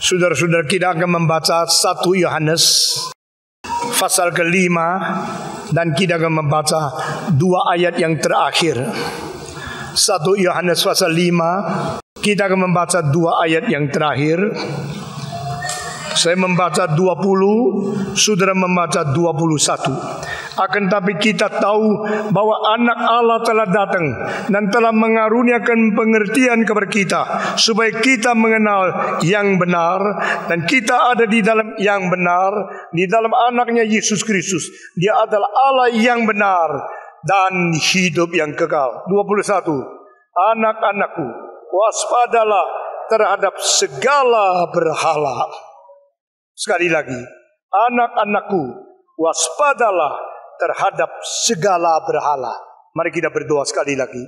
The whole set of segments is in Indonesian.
Saudara-saudara, kita akan membaca 1 Yohanes pasal ke-5 dan kita akan membaca 2 ayat yang terakhir. 1 Yohanes pasal 5, kita akan membaca 2 ayat yang terakhir. Saya membaca 20, saudara membaca 21. Akan tapi kita tahu bahwa anak Allah telah datang dan telah mengaruniakan pengertian kepada kita, supaya kita mengenal yang benar, dan kita ada di dalam yang benar, di dalam anaknya Yesus Kristus. Dia adalah Allah yang benar dan hidup yang kekal. 21. Anak-anakku, waspadalah terhadap segala berhala. Sekali lagi, anak-anakku, waspadalah terhadap segala berhala. Mari kita berdoa sekali lagi.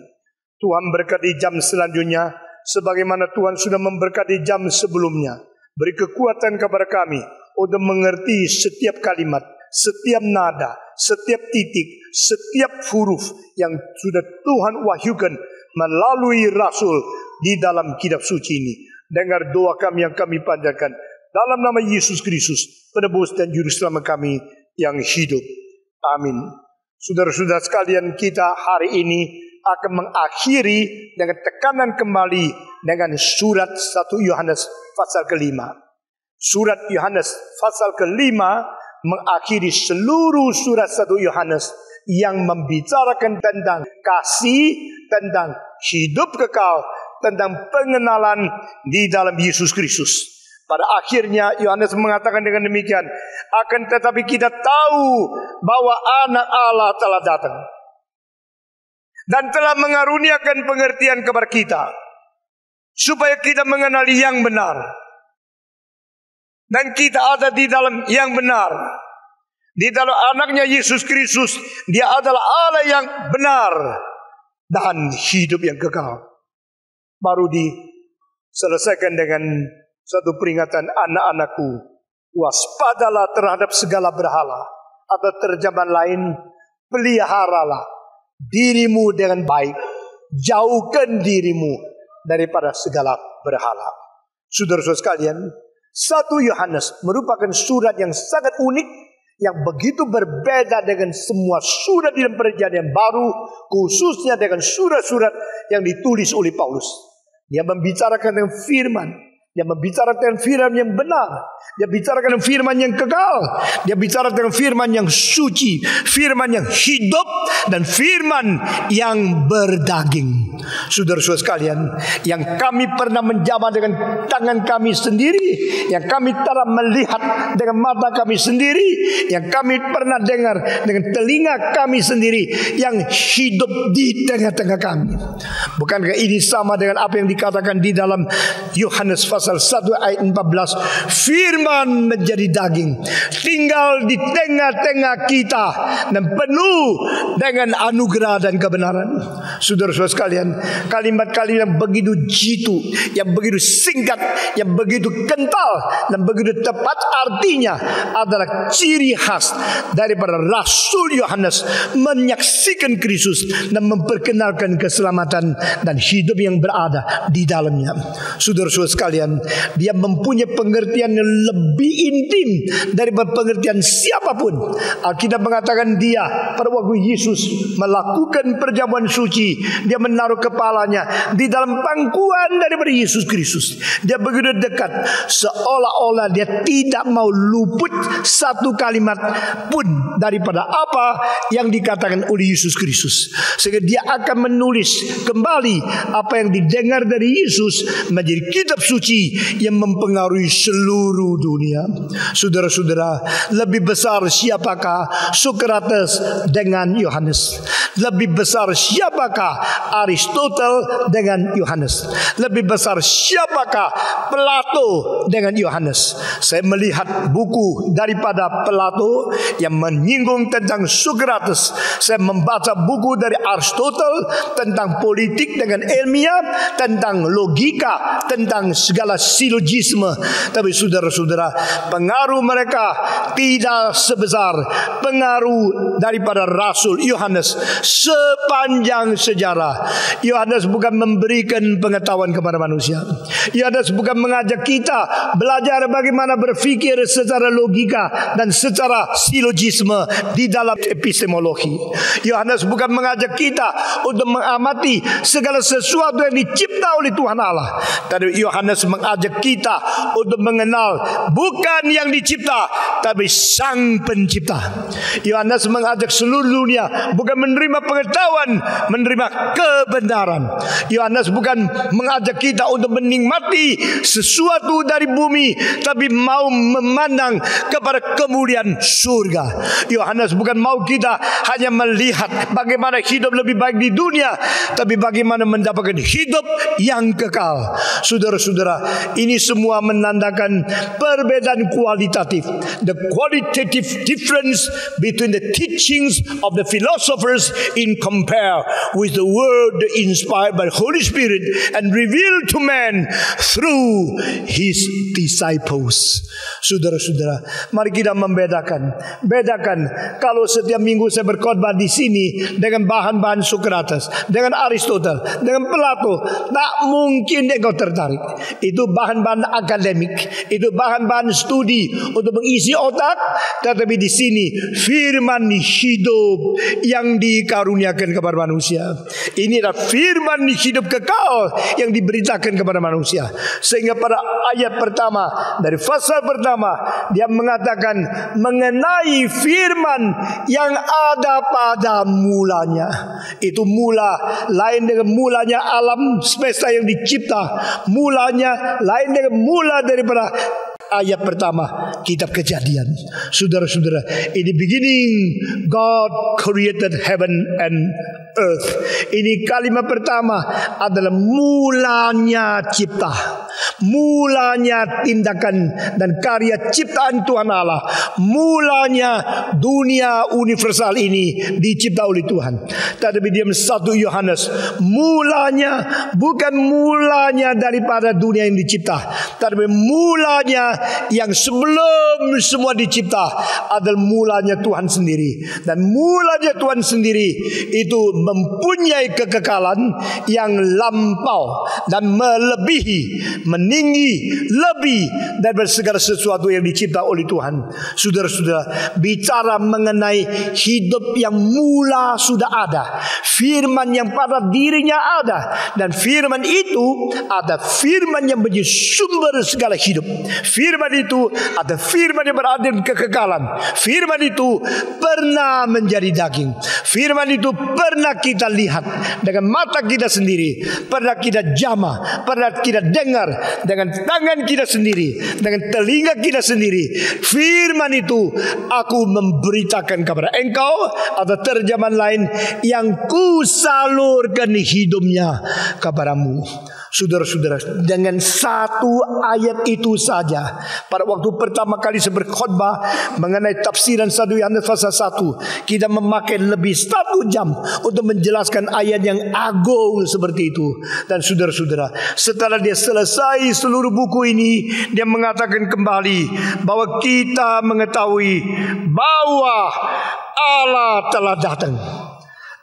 Tuhan berkati jam selanjutnya sebagaimana Tuhan sudah memberkati jam sebelumnya. Beri kekuatan kepada kami untuk mengerti setiap kalimat, setiap nada, setiap titik, setiap huruf yang sudah Tuhan wahyukan melalui Rasul di dalam kitab suci ini. Dengar doa kami yang kami panjatkan dalam nama Yesus Kristus, penebus dan juru selamat kami yang hidup. Amin. Saudara-saudara sekalian, kita hari ini akan mengakhiri dengan tekanan kembali dengan surat 1 Yohanes pasal ke-5. Surat Yohanes pasal ke-5 mengakhiri seluruh surat 1 Yohanes yang membicarakan tentang kasih, tentang hidup kekal, tentang pengenalan di dalam Yesus Kristus. Pada akhirnya Yohanes mengatakan dengan demikian, akan tetapi kita tahu bahwa anak Allah telah datang dan telah mengaruniakan pengertian kepada kita, supaya kita mengenali yang benar, dan kita ada di dalam yang benar, di dalam anaknya Yesus Kristus. Dia adalah Allah yang benar dan hidup yang kekal. Baru diselesaikan dengan satu peringatan, anak-anakku, waspadalah terhadap segala berhala. Atau terjemahan lain, peliharalah dirimu dengan baik, jauhkan dirimu daripada segala berhala. Saudara-saudara sekalian, 1 Yohanes merupakan surat yang sangat unik, yang begitu berbeda dengan semua surat di dalam Perjanjian Baru, khususnya dengan surat-surat yang ditulis oleh Paulus. Dia membicarakan tentang firman, dia membicarakan firman yang benar, dia bicarakan firman yang kekal, dia bicara tentang firman yang suci, firman yang hidup, dan firman yang berdaging. Saudara-saudara sekalian, yang kami pernah menjamah dengan tangan kami sendiri, yang kami telah melihat dengan mata kami sendiri, yang kami pernah dengar dengan telinga kami sendiri, yang hidup di tengah-tengah kami. Bukankah ini sama dengan apa yang dikatakan di dalam Yohanes pasal 1 ayat 14, firman menjadi daging, tinggal di tengah-tengah kita, dan penuh dengan anugerah dan kebenaran. Saudara-saudara sekalian, kalimat-kalimat yang begitu jitu, yang begitu singkat, yang begitu kental, dan begitu tepat artinya adalah ciri khas daripada Rasul Yohanes menyaksikan Kristus dan memperkenalkan keselamatan dan hidup yang berada di dalamnya. Saudara-saudara sekalian, dia mempunyai pengertian yang lebih intim daripada pengertian siapapun. Alkitab mengatakan dia pada waktu Yesus melakukan perjamuan suci, dia menaruh kepalanya di dalam pangkuan daripada Yesus Kristus. Dia begitu dekat, seolah-olah dia tidak mau luput satu kalimat pun daripada apa yang dikatakan oleh Yesus Kristus. Sehingga dia akan menulis kembali apa yang didengar dari Yesus menjadi kitab suci yang mempengaruhi seluruh dunia. Saudara-saudara, lebih besar siapakah Sokrates dengan Yohanes? Lebih besar siapakah Aristotle dengan Yohanes? Lebih besar siapakah Plato dengan Yohanes? Saya melihat buku daripada Plato yang menyinggung tentang Sokrates. Saya membaca buku dari Aristotle tentang politik dengan ilmiah, tentang logika, tentang segala adalah silogisme. Tapi saudara-saudara, pengaruh mereka tidak sebesar pengaruh daripada Rasul Yohanes sepanjang sejarah. Yohanes bukan memberikan pengetahuan kepada manusia. Yohanes bukan mengajak kita belajar bagaimana berfikir secara logika dan secara silogisme di dalam epistemologi. Yohanes bukan mengajak kita untuk mengamati segala sesuatu yang dicipta oleh Tuhan Allah. Tapi Yohanes mengajak kita untuk mengenal bukan yang dicipta, tapi Sang Pencipta. Yohanes mengajak seluruh dunia bukan menerima pengetahuan, menerima kebenaran. Yohanes bukan mengajak kita untuk menikmati sesuatu dari bumi, tapi mau memandang kepada kemuliaan surga. Yohanes bukan mau kita hanya melihat bagaimana hidup lebih baik di dunia, tapi bagaimana mendapatkan hidup yang kekal. Saudara-saudara, ini semua menandakan perbedaan kualitatif. The qualitative difference between the teachings of the philosophers in compare with the word inspired by Holy Spirit and revealed to man through His disciples. Saudara-saudara, mari kita bedakan kalau setiap minggu saya berkhotbah di sini dengan bahan-bahan Socrates, dengan Aristotle, dengan Plato, tak mungkin engkau tertarik. Itu bahan-bahan akademik, itu bahan-bahan studi untuk mengisi otak. Tetapi di sini firman hidup yang dikaruniakan kepada manusia. Ini adalah firman hidup kekal yang diberitakan kepada manusia. Sehingga pada ayat pertama dari pasal pertama dia mengatakan mengenai firman yang ada pada mulanya. Itu mula lain dengan mulanya alam semesta yang dicipta. Mulanya lain dengan mula daripada ayat pertama kitab Kejadian. Saudara-saudara, in the beginning God created heaven and earth. Ini kalimat pertama adalah mulanya cipta, mulanya tindakan dan karya ciptaan Tuhan Allah. Mulanya dunia universal ini dicipta oleh Tuhan. Tetapi dia 1 Yohanes, mulanya bukan mulanya daripada dunia yang dicipta, tetapi mulanya yang sebelum semua dicipta adalah mulanya Tuhan sendiri. Dan mulanya Tuhan sendiri itu mempunyai kekekalan yang lampau dan melebihi, meninggi lebih daripada segala sesuatu yang dicipta oleh Tuhan. Saudara-saudara, bicara mengenai hidup yang mula sudah ada, firman yang pada dirinya ada, dan firman itu ada firman yang menjadi sumber segala hidup. Firman itu ada firman yang berada di kekekalan. Firman itu pernah menjadi daging. Firman itu pernah kita lihat dengan mata kita sendiri, pernah kita jamah, pernah kita dengar dengan tangan kita sendiri, dengan telinga kita sendiri. Firman itu aku memberitakan kepada engkau, atau terjemahan lain, yang kusalurkan hidupnya kepadamu. Saudara-saudara, dengan satu ayat itu saja, pada waktu pertama kali saya berkhotbah mengenai tafsiran 1 Yohanes pasal 1, kita memakai lebih 1 jam untuk menjelaskan ayat yang agung seperti itu. Dan saudara-saudara, setelah dia selesai seluruh buku ini, dia mengatakan kembali bahwa kita mengetahui bahwa Allah telah datang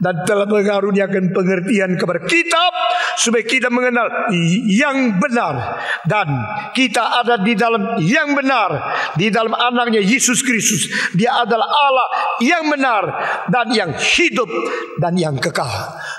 dan telah mengaruniakan pengertian kepada kitab supaya kita mengenal yang benar, dan kita ada di dalam yang benar, di dalam anaknya Yesus Kristus. Dia adalah Allah yang benar dan yang hidup dan yang kekal.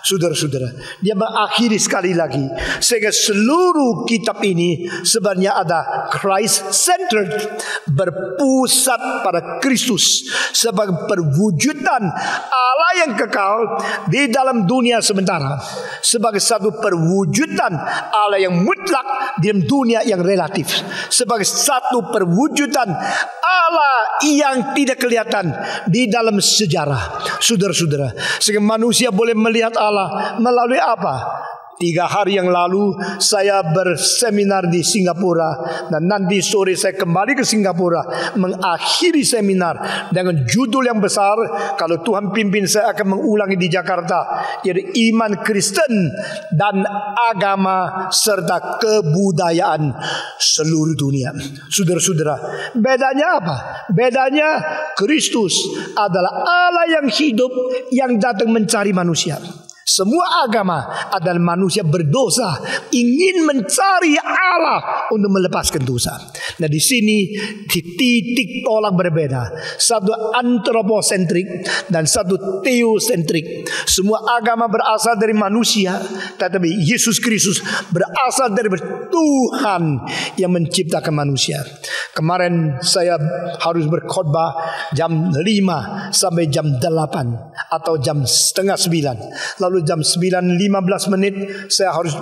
Saudara-saudara, dia mengakhiri sekali lagi, sehingga seluruh kitab ini sebenarnya ada Christ-centered, berpusat pada Kristus sebagai perwujudan Allah yang kekal di dalam dunia sementara, sebagai satu perwujudan Allah yang mutlak di dalam dunia yang relatif, sebagai satu perwujudan Allah yang tidak kelihatan di dalam sejarah. Saudara-saudara, sehingga manusia boleh melihat Allah melalui apa? 3 hari yang lalu saya berseminar di Singapura, dan nanti sore saya kembali ke Singapura mengakhiri seminar dengan judul yang besar. Kalau Tuhan pimpin, saya akan mengulangi di Jakarta, yaitu iman Kristen dan agama serta kebudayaan seluruh dunia. Saudara-saudara, bedanya apa? Bedanya Kristus adalah Allah yang hidup yang datang mencari manusia. Semua agama adalah manusia berdosa ingin mencari Allah untuk melepaskan dosa. Nah, di sini di titik tolak berbeda. Satu antroposentrik dan satu teosentrik. Semua agama berasal dari manusia, tetapi Yesus Kristus berasal dari Tuhan yang menciptakan manusia. Kemarin saya harus berkhotbah jam 5 sampai jam 8 atau jam setengah 9. Lalu jam 9.15 saya harus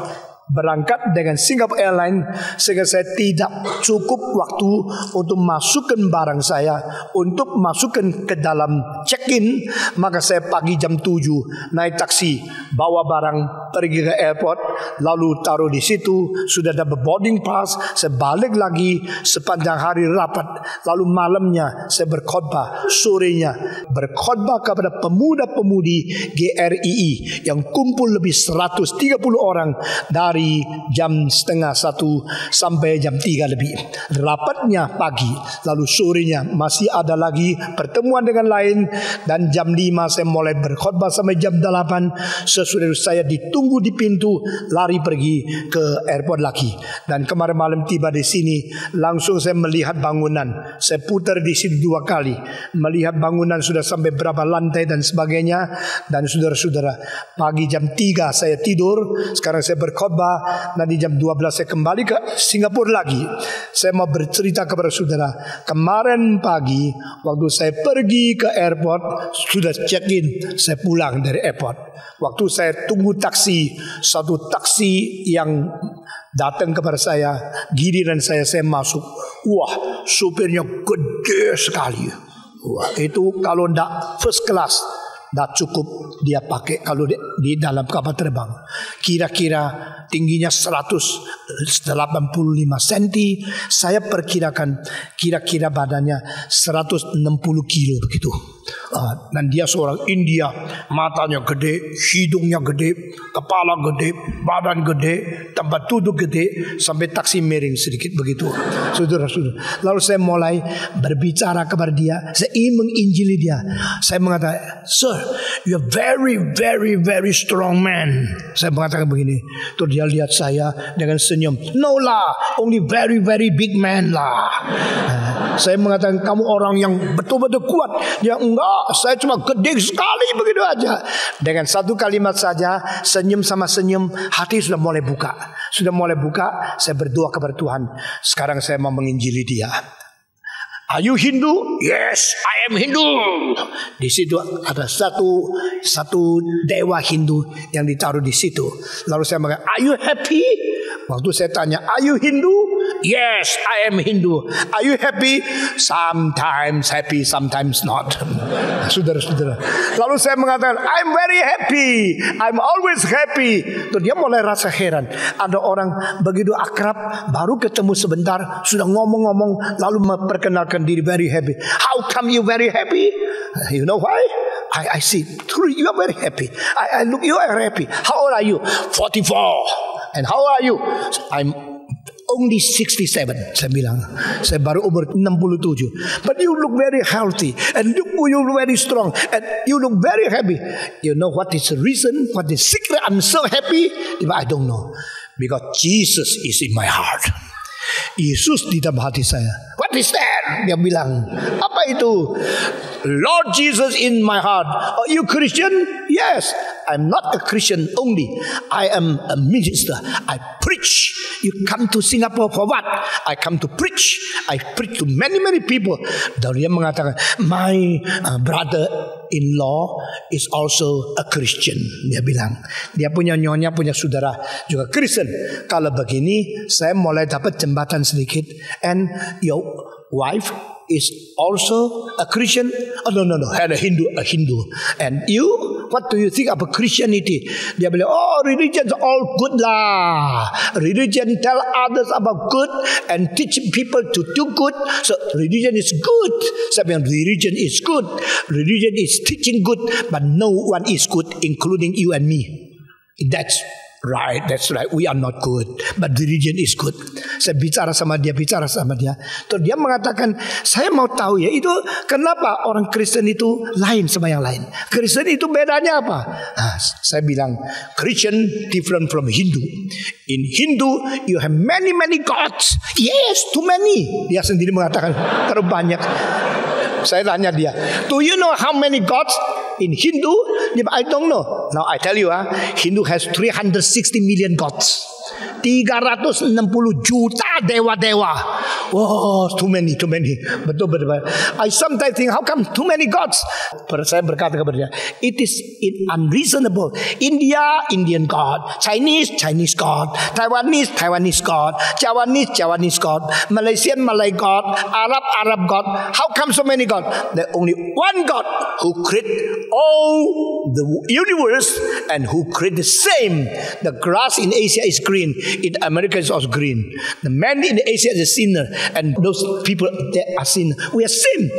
berangkat dengan Singapore Airlines, sehingga saya tidak cukup waktu untuk masukkan barang saya, untuk masukkan ke dalam check-in. Maka saya pagi jam 7 naik taksi, bawa barang pergi ke airport, lalu taruh di situ, sudah dapat boarding pass. Saya balik lagi sepanjang hari rapat, lalu malamnya saya berkhotbah, sorenya berkhotbah kepada pemuda-pemudi GRII yang kumpul lebih 130 orang dari jam setengah 1 sampai jam 3 lebih. Rapatnya pagi, lalu sorenya masih ada lagi pertemuan dengan lain, dan jam 5 saya mulai berkhotbah sampai jam 8. Sesudah saya ditunggu di pintu, lari pergi ke airport lagi. Dan kemarin malam tiba di sini, langsung saya melihat bangunan. Saya putar di sini 2 kali, melihat bangunan sudah sampai berapa lantai dan sebagainya. Dan saudara-saudara, pagi jam 3 saya tidur, sekarang saya berkhotbah. Nanti jam 12 saya kembali ke Singapura lagi. Saya mau bercerita kepada saudara, kemarin pagi waktu saya pergi ke airport, sudah check-in, saya pulang dari airport. Waktu saya tunggu taksi, satu taksi yang datang kepada saya, giliran saya masuk. Wah, supirnya gede sekali. Wah, itu kalau tidak first class, dah cukup dia pakai kalau di dalam kapal terbang. Kira-kira tingginya 185 cm. Saya perkirakan kira-kira badannya 160 kilo begitu. Dan dia seorang India, matanya gede, hidungnya gede, kepala gede, badan gede, tempat duduk gede, sampai taksi miring sedikit begitu. Saudara-saudara, lalu saya mulai berbicara kepada dia. Saya ingin menginjili dia. Saya mengatakan, "Sir, you are very, very, very strong man." Saya mengatakan begini. Terus dia lihat saya dengan senyum. "No lah, only very, very big man lah." Saya mengatakan, "Kamu orang yang betul-betul kuat." Dia, "Enggak, saya cuma gede sekali begitu aja." Dengan satu kalimat saja, senyum sama senyum, hati sudah mulai buka. Sudah mulai buka, saya berdoa kepada Tuhan. Sekarang saya mau menginjili dia. "Are you Hindu?" "Yes, I am Hindu." Di situ ada satu dewa Hindu yang ditaruh di situ. Lalu saya mengatakan, "Are you happy?" Waktu saya tanya, "Are you Hindu?" "Yes, I am Hindu." "Are you happy?" "Sometimes happy, sometimes not." Saudara-saudara, lalu saya mengatakan, "I'm very happy, I'm always happy." Terus dia mulai rasa heran. Ada orang begitu akrab, baru ketemu sebentar, sudah ngomong-ngomong, lalu memperkenalkan diri very happy. "How come you very happy?" "You know why? I see. Truly, you are very happy. I look, you are happy. How old are you?" 44. "And how are you?" "I'm only 67." Saya bilang, saya baru umur 67. "But you look very healthy, and you look very strong, and you look very happy." "You know what is the reason? What is the secret I'm so happy?" "I don't know. Because Jesus is in my heart." Yesus di dalam hati saya. "What is that?" Dia bilang. "Apa itu?" "Lord Jesus in my heart." "Are you Christian?" "Yes, I'm not a Christian only. I am a minister. I preach." "You come to Singapore for what?" "I come to preach. I preach to many, many people." Dan dia mengatakan, "My brother-in-law is also a Christian." Dia bilang, dia punya nyonya, punya saudara juga Kristen. "Kalau begini, saya mulai dapat jembatan sedikit." "And your wife is also a Christian. Oh, no, had a Hindu. And you, what do you think about Christianity? Dia bilang, oh, religions all good lah. Religion tell others about good and teach people to do good. So religion is good. Saya bilang religion is good. Religion is teaching good, but no one is good, including you and me. That's right. We are not good, but religion is good. Saya bicara sama dia. Terus dia mengatakan, saya mau tahu ya, itu kenapa orang Kristen itu lain sama yang lain. Kristen itu bedanya apa? Nah, saya bilang, Christian different from Hindu. In Hindu, you have many gods. Yes, too many. Dia sendiri mengatakan, terlalu banyak. Saya tanya dia, do you know how many gods in Hindu? I don't know. Now I tell you, Hindu has 360 million gods. 360 juta dewa-dewa. Oh, too many. Betul. I sometimes think, how come too many gods? Saya berkata kepada dia, it is unreasonable. India, Indian God. Chinese God. Taiwanese God. Javanese God. Malaysian, Malay God. Arab God. How come so many gods? There only one God who created all the universe and who created the same. The grass in Asia is green. In America is also green. The man in Asia is a sinner, and those people they are sin. We are sin,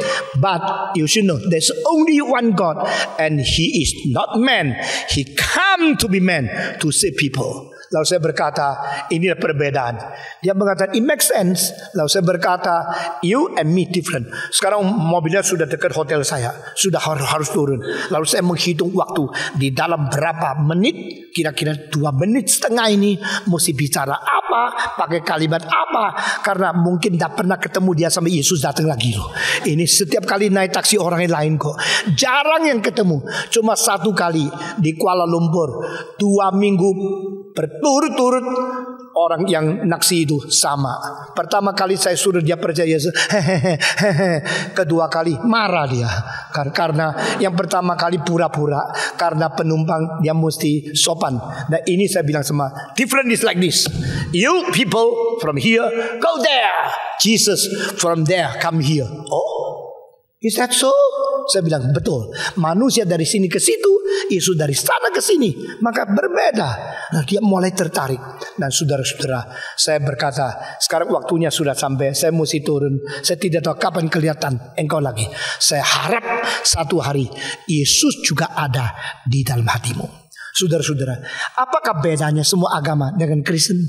but you should know there's only one God, and He is not man. He come to be man to save people. Lalu saya berkata, inilah perbedaan. Dia mengatakan, it makes sense. Lalu saya berkata, you and me different. Sekarang mobilnya sudah dekat hotel saya, sudah harus turun. Lalu saya menghitung waktu di dalam berapa menit, kira-kira 2 menit setengah ini mesti bicara apa, pakai kalimat apa, karena mungkin tidak pernah ketemu dia sama Yesus datang lagi loh. Ini setiap kali naik taksi orang yang lain kok, jarang yang ketemu. Cuma 1 kali di Kuala Lumpur, 2 minggu berturut-turut orang yang naksi itu sama. Pertama kali saya suruh dia percaya Yesus, kedua kali marah dia karena yang pertama kali pura-pura, karena penumpang dia mesti sopan. Nah ini saya bilang sama, different is like this. You people from here go there, Jesus from there come here. Oh, is that so? Saya bilang betul. Manusia dari sini ke situ, Yesus dari sana ke sini, maka berbeda. Nah, dia mulai tertarik. Dan saudara-saudara, saya berkata, sekarang waktunya sudah sampai, saya mesti turun. Saya tidak tahu kapan kelihatan engkau lagi. Saya harap satu hari Yesus juga ada di dalam hatimu. Saudara-saudara, apakah bedanya semua agama dengan Kristen?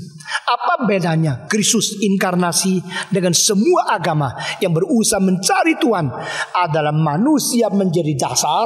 Apa bedanya Kristus inkarnasi dengan semua agama yang berusaha mencari Tuhan? Adalah manusia menjadi dasar,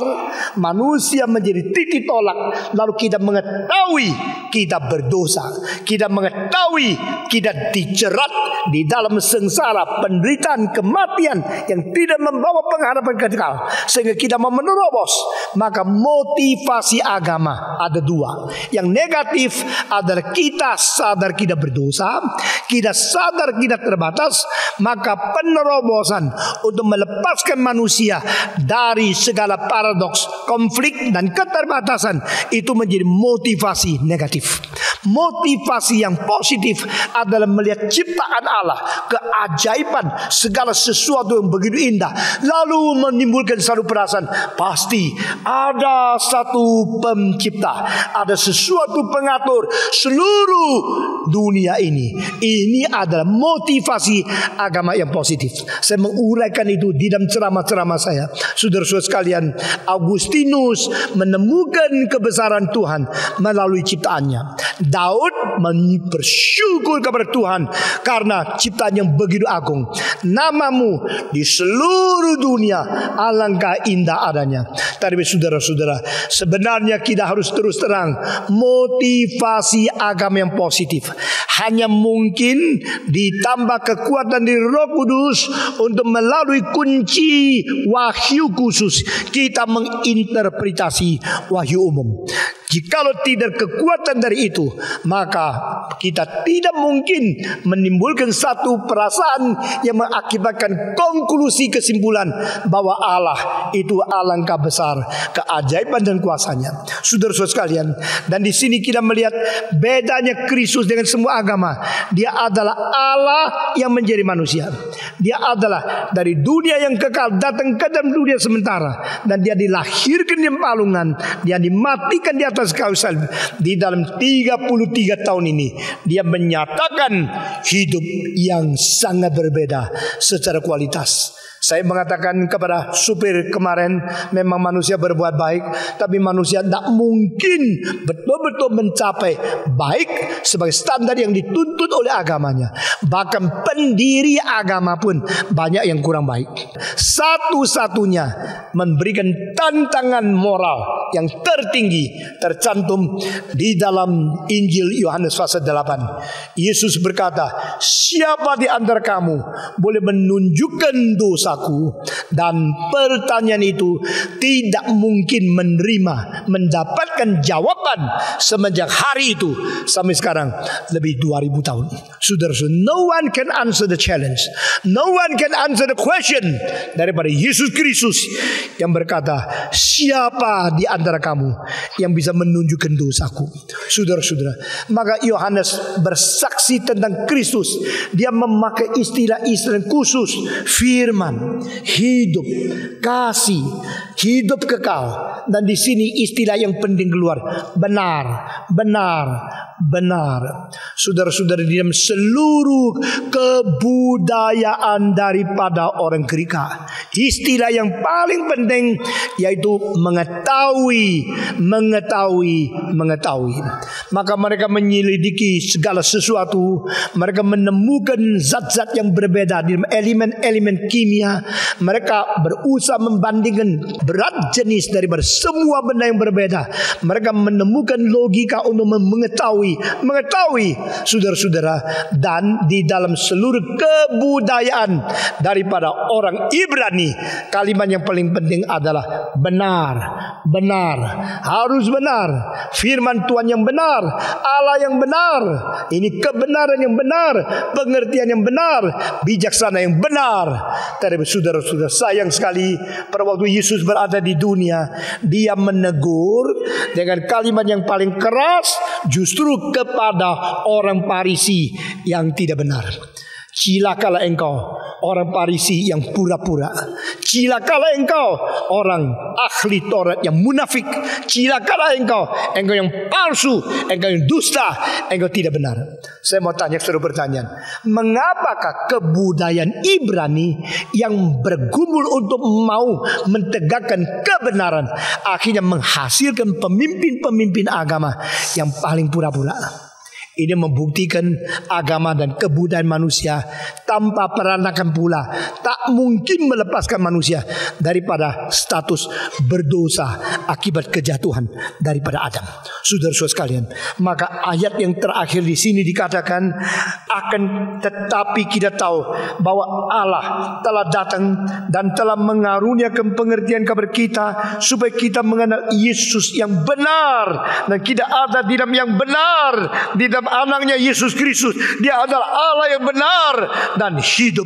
manusia menjadi titik tolak. Lalu kita mengetahui kita berdosa, kita mengetahui kita dijerat di dalam sengsara, penderitaan, kematian yang tidak membawa pengharapan kekal, sehingga kita mau menerobos. Maka motivasi agama ada 2. Yang negatif adalah kita sadar kita berdosa, kita sadar kita terbatas, maka penerobosan untuk melepaskan manusia dari segala paradoks, konflik dan keterbatasan itu menjadi motivasi negatif. Motivasi yang positif adalah melihat ciptaan Allah, keajaiban, segala sesuatu yang begitu indah, lalu menimbulkan satu perasaan, pasti ada satu pencipta, ada sesuatu pengatur seluruh dunia ini. Ini adalah motivasi agama yang positif. Saya menguraikan itu di dalam ceramah-ceramah saya. Saudara-saudara sekalian, Agustinus menemukan kebesaran Tuhan melalui ciptaannya. Daud bersyukur kepada Tuhan karena ciptaan yang begitu agung. Namamu di seluruh dunia alangkah indah adanya. Tapi saudara-saudara, sebenarnya kita harus terus terang, motivasi agama yang positif hanya mungkin ditambah kekuatan dari Roh Kudus untuk melalui kunci wahyu khusus kita menginterpretasi wahyu umum. Jikalau tidak kekuatan dari itu, maka kita tidak mungkin menimbulkan satu perasaan yang mengakibatkan konklusi kesimpulan bahwa Allah itu alangkah besar keajaiban dan kuasanya. Saudara-saudara sekalian, dan di sini kita melihat bedanya Kristus dengan semua agama. Dia adalah Allah yang menjadi manusia. Dia adalah dari dunia yang kekal datang ke dalam dunia sementara, dan dia dilahirkan di palungan, dia dimatikan di atas kayu salib. Di dalam 33 tahun ini dia menyatakan hidup yang sangat berbeda secara kualitas. Saya mengatakan kepada supir kemarin, memang manusia berbuat baik, tapi manusia tidak mungkin betul-betul mencapai baik sebagai standar yang dituntut oleh agamanya. Bahkan pendiri agama pun banyak yang kurang baik. Satu-satunya memberikan tantangan moral yang tertinggi tercantum di dalam Injil Yohanes pasal 8. Yesus berkata, siapa di antara kamu boleh menunjukkan dosaku? Dan pertanyaan itu tidak mungkin mendapatkan jawaban semenjak hari itu sampai sekarang lebih 2000 tahun. Saudara, no one can answer the challenge, no one can answer the question daripada Yesus Kristus yang berkata, siapa di antara kamu yang bisa menunjukkan dosaku? Saudara-saudara, maka Yohanes bersaksi tentang Kristus. Dia memakai istilah-istilah khusus, firman, hidup, kasih, hidup kekal. Dan di sini istilah yang penting keluar, benar, benar, benar. Saudara-saudara, di dalam seluruh kebudayaan daripada orang Greka, istilah yang paling penting yaitu mengetahui. Maka mereka menyelidiki segala sesuatu. Mereka menemukan zat-zat yang berbeda di dalam elemen-elemen kimia. Mereka berusaha membandingkan berat jenis daripada semua benda yang berbeda. Mereka menemukan logika untuk mengetahui, saudara-saudara. Dan di dalam seluruh kebudayaan daripada orang Ibrani, kalimat yang paling penting adalah benar, benar, harus benar. Firman Tuhan yang benar, Allah yang benar. Ini kebenaran yang benar, pengertian yang benar, bijaksana yang benar. Tapi saudara-saudara, sayang sekali pada waktu Yesus berada di dunia, dia menegur dengan kalimat yang paling keras justru kepada orang Farisi yang tidak benar. Cilakalah engkau orang Farisi yang pura-pura. Cilakalah engkau orang ahli Taurat yang munafik. Cilakalah engkau yang palsu, engkau yang dusta, engkau tidak benar. Saya mau tanya suatu pertanyaan. Mengapakah kebudayaan Ibrani yang bergumul untuk mau mentegakkan kebenaran akhirnya menghasilkan pemimpin-pemimpin agama yang paling pura-pura? Ini membuktikan agama dan kebudayaan manusia tanpa peranakan pula tak mungkin melepaskan manusia daripada status berdosa akibat kejatuhan daripada Adam. Saudara-saudara sekalian, maka ayat yang terakhir di sini dikatakan, akan tetapi kita tahu bahwa Allah telah datang dan telah mengaruniakan pengertian kepada kita supaya kita mengenal Yesus yang benar, dan kita ada di dalam yang benar, di dalam anaknya Yesus Kristus. Dia adalah Allah yang benar dan hidup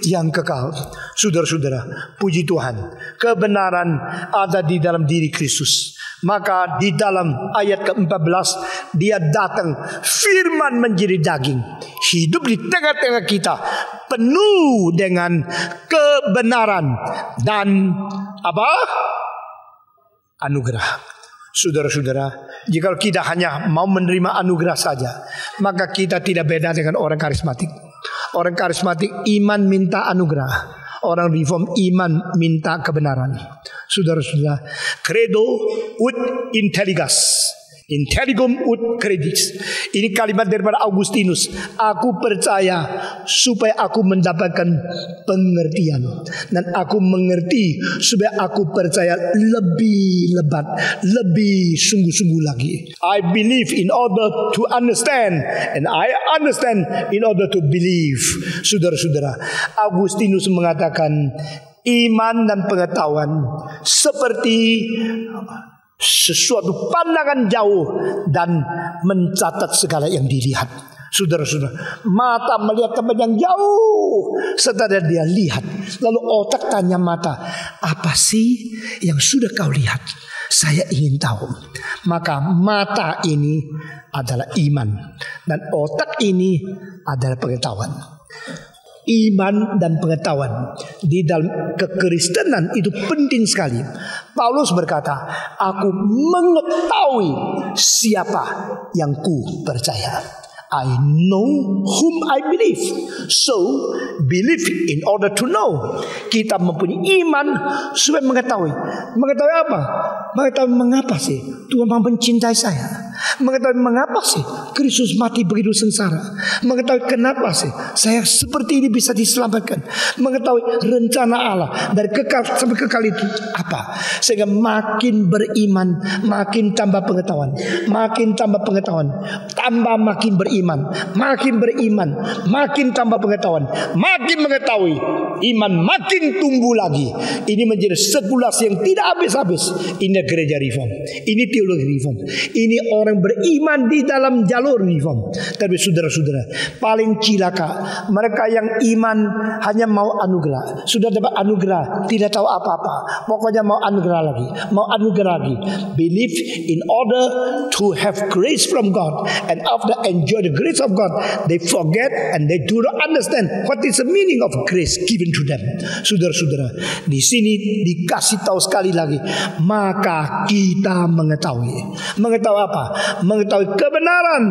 yang kekal. Saudara-saudara, puji Tuhan, kebenaran ada di dalam diri Kristus. Maka di dalam ayat ke-14 dia datang, firman menjadi daging, hidup di tengah-tengah kita, penuh dengan kebenaran dan apa? Anugerah. Saudara-saudara, jika kita hanya mau menerima anugerah saja, maka kita tidak beda dengan orang karismatik. Orang karismatik iman minta anugerah, orang reform iman minta kebenaran. Saudara-saudara, credo ut intelligas, intelligum ut credis. Ini kalimat daripada Augustinus. Aku percaya supaya aku mendapatkan pengertian, dan aku mengerti supaya aku percaya lebih lebat, lebih sungguh-sungguh lagi. I believe in order to understand, and I understand in order to believe. Saudara-saudara, Augustinus mengatakan iman dan pengetahuan seperti sesuatu pandangan jauh dan mencatat segala yang dilihat. Saudara-saudara, mata melihat tempat yang jauh, setelah dia lihat, lalu otak tanya mata, apa sih yang sudah kau lihat? Saya ingin tahu. Maka mata ini adalah iman, dan otak ini adalah pengetahuan. Iman dan pengetahuan di dalam kekristenan itu penting sekali. Paulus berkata, aku mengetahui siapa yang ku percaya. I know whom I believe. So, believe in order to know. Kita mempunyai iman supaya mengetahui. Mengetahui apa? Mengetahui mengapa sih Tuhan mencintai saya. Mengetahui mengapa sih Kristus mati begitu sengsara. Mengetahui kenapa sih saya seperti ini bisa diselamatkan. Mengetahui rencana Allah dari kekal sampai kekal itu apa. Sehingga makin beriman, makin tambah pengetahuan. Makin tambah pengetahuan, tambah makin beriman. Makin beriman, makin tambah pengetahuan, makin mengetahui, iman makin tumbuh lagi. Ini menjadi sirkulasi yang tidak habis-habis. Ini gereja reform, ini teologi reform, ini orang beriman di dalam jalur reform. Tapi saudara-saudara, paling cilaka mereka yang iman hanya mau anugerah. Sudah dapat anugerah, tidak tahu apa-apa. Pokoknya mau anugerah lagi, mau anugerah lagi. Believe in order to have grace from God, and after enjoy the grace of God, they forget and they do not understand what is the meaning of grace given to them. Saudara-saudara, di sini dikasih tahu sekali lagi, maka kita mengetahui. Mengetahui apa? Mengetahui kebenaran,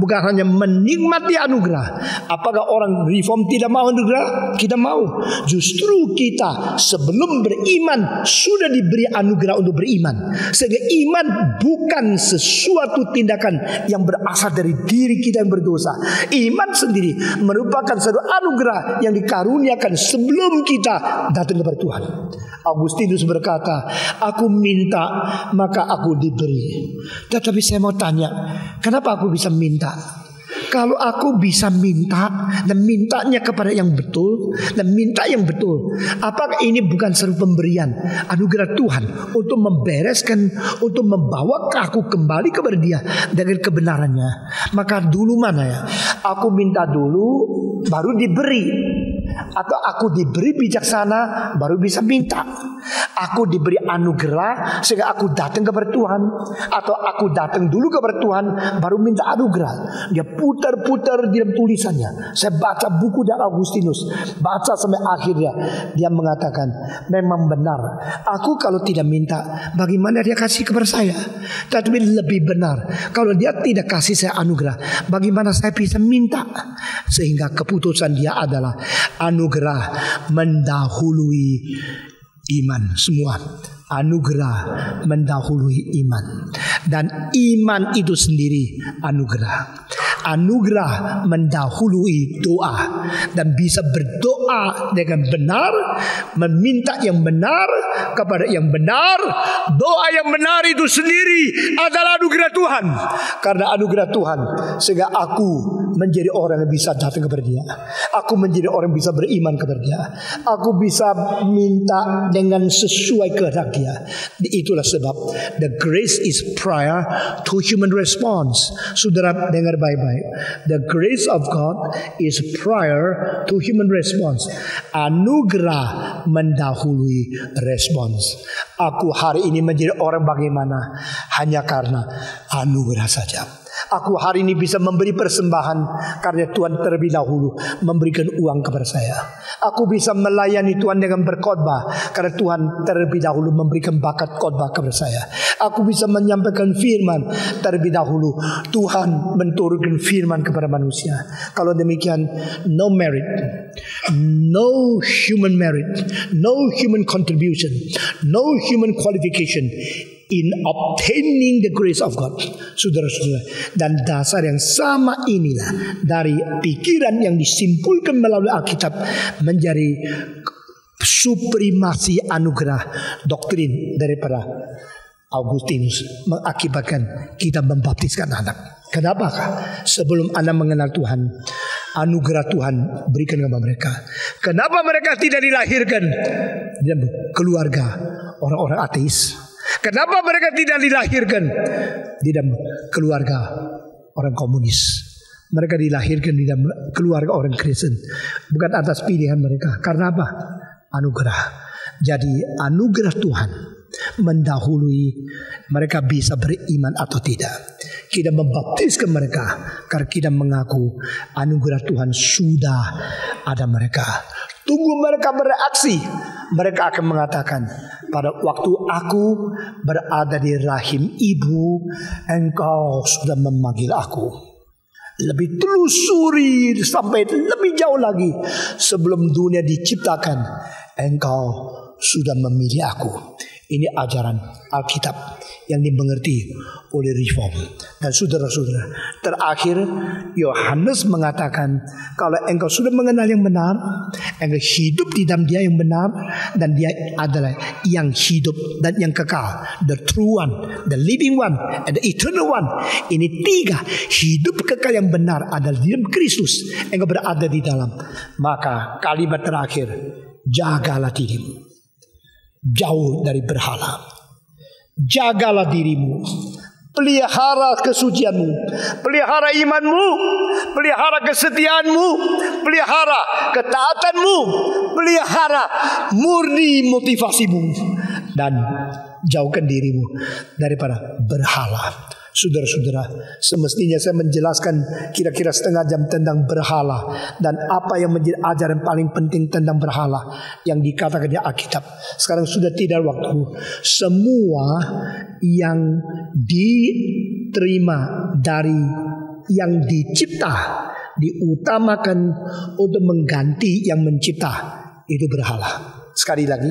bukan hanya menikmati anugerah. Apakah orang reform tidak mau anugerah? Kita mau. Justru kita sebelum beriman sudah diberi anugerah untuk beriman. Sehingga iman bukan sesuatu tindakan yang berasal dari diri kita yang berdosa. Iman sendiri merupakan satu anugerah yang dikaruniakan sebelum kita datang kepada Tuhan. Agustinus berkata, aku minta maka aku diberi. Tetapi saya mau tanya, kenapa aku bisa minta? Kalau aku bisa minta dan mintanya kepada yang betul dan minta yang betul, apakah ini bukan seru pemberian anugerah Tuhan untuk membereskan, untuk membawa aku kembali kepada Dia dengan kebenarannya? Maka dulu mana ya? Aku minta dulu baru diberi, atau aku diberi bijaksana baru bisa minta. Aku diberi anugerah sehingga aku datang kepada Tuhan, atau aku datang dulu kepada Tuhan baru minta anugerah. Dia putar-putar di dalam tulisannya. Saya baca buku dari Agustinus, baca sampai akhirnya dia mengatakan, memang benar, aku kalau tidak minta, bagaimana dia kasih kepada saya? Tapi lebih benar, kalau dia tidak kasih saya anugerah, bagaimana saya bisa minta? Sehingga keputusan dia adalah anugerah mendahului iman. Semua anugerah mendahului iman, dan iman itu sendiri anugerah. Anugerah mendahului doa, dan bisa berdoa dengan benar, meminta yang benar kepada yang benar. Doa yang benar itu sendiri adalah anugerah Tuhan. Karena anugerah Tuhan sehingga aku menjadi orang yang bisa datang kepada Dia. Aku menjadi orang yang bisa beriman kepada Dia. Aku bisa minta dengan sesuai kehendak Dia. Itulah sebab the grace is prior to human response. Saudara dengar baik-baik. The grace of God is prior to human response. Anugerah mendahului respons. Aku hari ini menjadi orang bagaimana? Hanya karena anugerah saja. Aku hari ini bisa memberi persembahan karena Tuhan terlebih dahulu memberikan uang kepada saya. Aku bisa melayani Tuhan dengan berkhotbah karena Tuhan terlebih dahulu memberikan bakat khotbah kepada saya. Aku bisa menyampaikan firman terlebih dahulu Tuhan menurunkan firman kepada manusia. Kalau demikian, no merit, no human merit, no human contribution, no human qualification in obtaining the grace of God. Saudara-saudara, dan dasar yang sama inilah dari pikiran yang disimpulkan melalui Alkitab menjadi suprimasi anugerah doktrin daripada Agustinus, mengakibatkan kita membaptiskan anak. Kenapakah? Sebelum anak mengenal Tuhan, anugerah Tuhan berikan kepada mereka. Kenapa mereka tidak dilahirkan dalam keluarga orang-orang ateis? Kenapa mereka tidak dilahirkan di dalam keluarga orang komunis? Mereka dilahirkan di dalam keluarga orang Kristen, bukan atas pilihan mereka. Karena apa? Anugerah. Jadi anugerah Tuhan mendahului mereka bisa beriman atau tidak. Kita membaptiskan mereka karena kita mengaku anugerah Tuhan sudah ada mereka. Tunggu mereka bereaksi. Mereka akan mengatakan, pada waktu aku berada di rahim ibu, engkau sudah memanggil aku. Lebih telusuri sampai lebih jauh lagi sebelum dunia diciptakan, engkau sudah memilih aku. Ini ajaran Alkitab yang dimengerti oleh Reform. Dan saudara-saudara, terakhir Yohanes mengatakan, kalau engkau sudah mengenal yang benar, engkau hidup di dalam dia yang benar, dan dia adalah yang hidup dan yang kekal, the true one, the living one, and the eternal one. Ini tiga, hidup kekal yang benar adalah di dalam Kristus. Engkau berada di dalam. Maka kalimat terakhir, jagalah dirimu jauh dari berhala. Jagalah dirimu, pelihara kesucianmu, pelihara imanmu, pelihara kesetiaanmu, pelihara ketaatanmu, pelihara murni motivasimu, dan jauhkan dirimu daripada berhala. Saudara-saudara, semestinya saya menjelaskan kira-kira setengah jam tentang berhala dan apa yang menjadi ajaran paling penting tentang berhala yang dikatakan di Alkitab. Sekarang sudah tidak waktu. Semua yang diterima dari yang dicipta diutamakan untuk mengganti yang mencipta, itu berhala. Sekali lagi,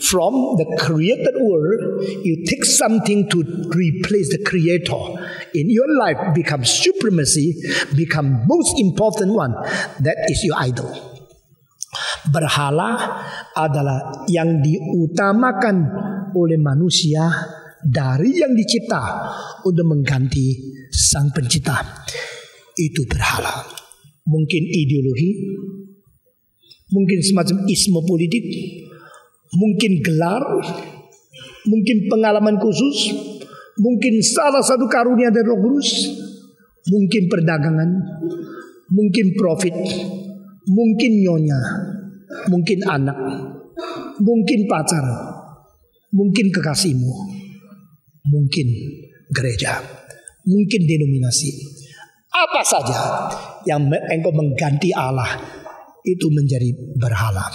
from the created world, you take something to replace the creator. In your life, become supremacy, become most important one. That is your idol. Berhala adalah yang diutamakan oleh manusia dari yang dicipta untuk mengganti sang pencipta. Itu berhala. Mungkin ideologi, mungkin semacam isme politik, mungkin gelar, mungkin pengalaman khusus, mungkin salah satu karunia dari Roh Kudus, mungkin perdagangan, mungkin profit, mungkin nyonya, mungkin anak, mungkin pacar, mungkin kekasihmu, mungkin gereja, mungkin denominasi. Apa saja yang engkau mengganti Allah, itu menjadi berhala.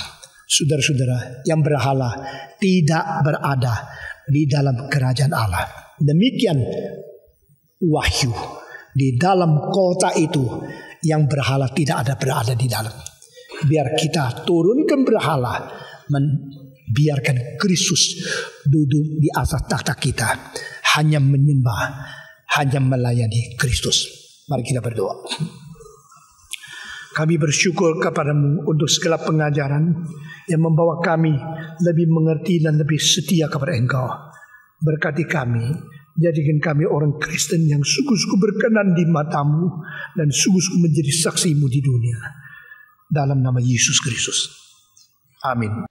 Saudara-saudara, yang berhala tidak berada di dalam kerajaan Allah. Demikian wahyu. Di dalam kota itu yang berhala tidak ada berada di dalam. Biar kita turunkan berhala, biarkan Kristus duduk di atas takhta kita, hanya menyembah, hanya melayani Kristus. Mari kita berdoa. Kami bersyukur kepadamu untuk segala pengajaran yang membawa kami lebih mengerti dan lebih setia kepada Engkau. Berkati kami, jadikan kami orang Kristen yang sungguh-sungguh berkenan di matamu dan sungguh-sungguh menjadi saksimu di dunia. Dalam nama Yesus Kristus. Amin.